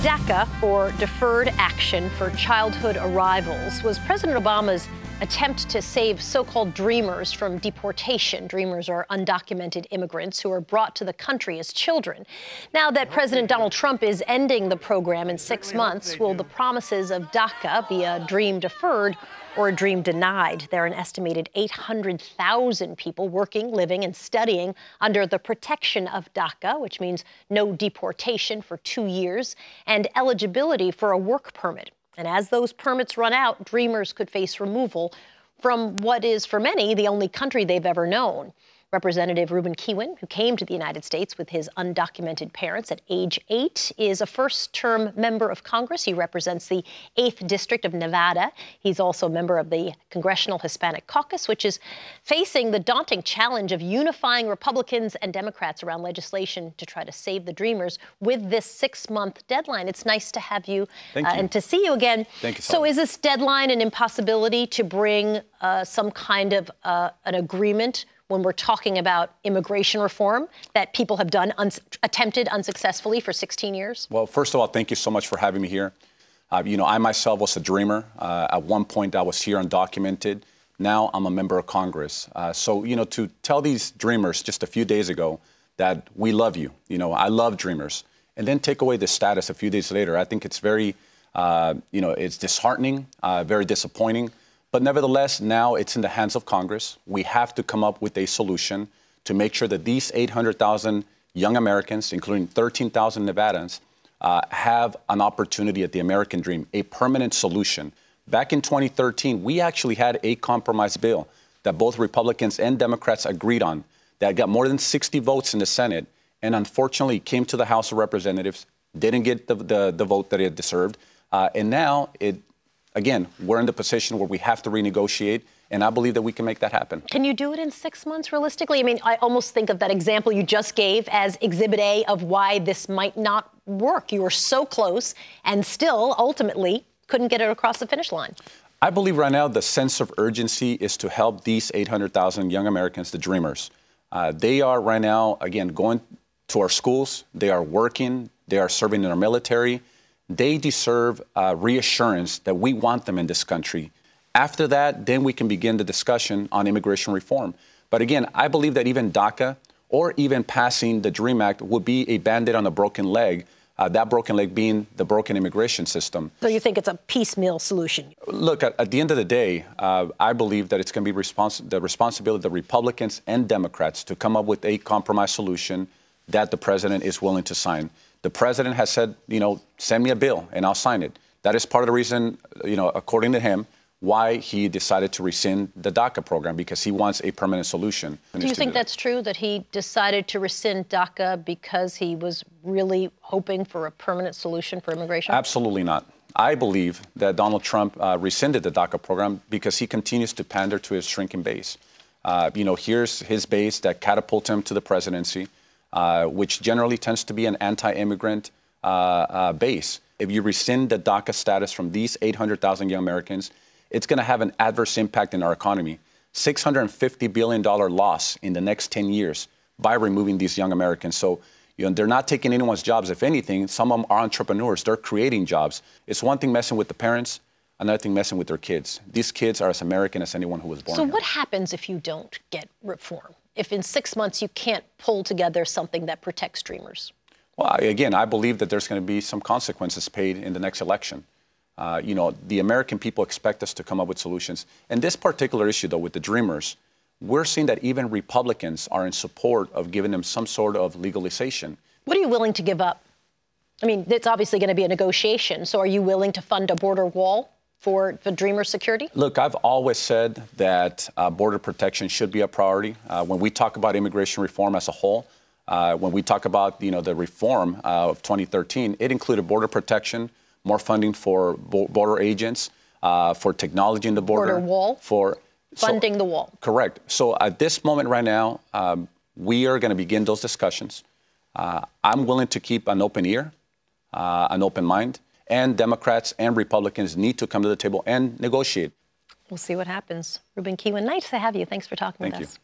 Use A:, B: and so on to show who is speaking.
A: DACA, or Deferred Action for Childhood Arrivals, was President Obama's attempt to save so-called Dreamers from deportation. Dreamers are undocumented immigrants who are brought to the country as children. Now that President Donald Trump is ending the program in 6 months, will the promises of DACA be a dream deferred or a dream denied? There are an estimated 800,000 people working, living, and studying under the protection of DACA, which means no deportation for 2 years, and eligibility for a work permit. And as those permits run out, Dreamers could face removal from what is, for many, the only country they've ever known. Representative Ruben Kihuen, who came to the United States with his undocumented parents at age 8, is a first-term member of Congress. He represents the 8th District of Nevada. He's also a member of the Congressional Hispanic Caucus, which is facing the daunting challenge of unifying Republicans and Democrats around legislation to try to save the Dreamers with this 6-month deadline. It's nice to have you, and to see you again.
B: Thank you.
A: So is this deadline an impossibility to bring some kind of an agreement when we're talking about immigration reform that people have done, attempted unsuccessfully for 16 years?
B: Well, first of all, thank you so much for having me here. I myself was a dreamer. At one point, I was here undocumented. Now I'm a member of Congress. To tell these dreamers just a few days ago that we love you, I love dreamers, and then take away the status a few days later, I think it's very, it's disheartening, very disappointing. But nevertheless, now it's in the hands of Congress. We have to come up with a solution to make sure that these 800,000 young Americans, including 13,000 Nevadans, have an opportunity at the American dream, a permanent solution. Back in 2013, we actually had a compromise bill that both Republicans and Democrats agreed on that got more than 60 votes in the Senate, and unfortunately came to the House of Representatives, didn't get the vote that it deserved, and now Again, we're in the position where we have to renegotiate, and I believe that we can make that happen.
A: Can you do it in 6 months, realistically? I mean, I almost think of that example you just gave as Exhibit A of why this might not work. You were so close and still, ultimately, couldn't get it across the finish line.
B: I believe right now the sense of urgency is to help these 800,000 young Americans, the dreamers. They are right now, again, going to our schools. They are working. They are serving in our military. They deserve reassurance that we want them in this country. After that, then we can begin the discussion on immigration reform. But again, I believe that even DACA or even passing the DREAM Act would be a Band-Aid on a broken leg, that broken leg being the broken immigration system.
A: So you think it's a piecemeal solution?
B: Look, at the end of the day, I believe that it's going to be the responsibility of the Republicans and Democrats to come up with a compromise solution that the president is willing to sign. The president has said, send me a bill and I'll sign it. That is part of the reason, according to him, why he decided to rescind the DACA program, because he wants a permanent solution.
A: Do you think that's true, that he decided to rescind DACA because he was really hoping for a permanent solution for immigration?
B: Absolutely not. I believe that Donald Trump rescinded the DACA program because he continues to pander to his shrinking base. Here's his base that catapulted him to the presidency, which generally tends to be an anti-immigrant base. If you rescind the DACA status from these 800,000 young Americans, it's going to have an adverse impact in our economy. $650 billion loss in the next 10 years by removing these young Americans. So, they're not taking anyone's jobs. If anything, some of them are entrepreneurs. They're creating jobs. It's one thing messing with the parents, another thing messing with their kids. These kids are as American as anyone who was born here.
A: So what happens if you don't get reform? If in 6 months you can't pull together something that protects dreamers?
B: Well, again, I believe that there's going to be some consequences paid in the next election. The American people expect us to come up with solutions. And this particular issue, though, with the dreamers, we're seeing that even Republicans are in support of giving them some sort of legalization.
A: What are you willing to give up? I mean, it's obviously going to be a negotiation. So are you willing to fund a border wall for the dreamer security? Look,
B: I've always said that border protection should be a priority. When we talk about immigration reform as a whole, when we talk about, the reform of 2013, it included border protection, more funding for border agents, for technology in the border.
A: Border wall? Funding the wall.
B: Correct. So at this moment right now, we are going to begin those discussions. I'm willing to keep an open ear, an open mind, and Democrats and Republicans need to come to the table and negotiate.
A: We'll see what happens. Ruben Kihuen, nice to have you. Thanks for talking with us.
B: Thank you.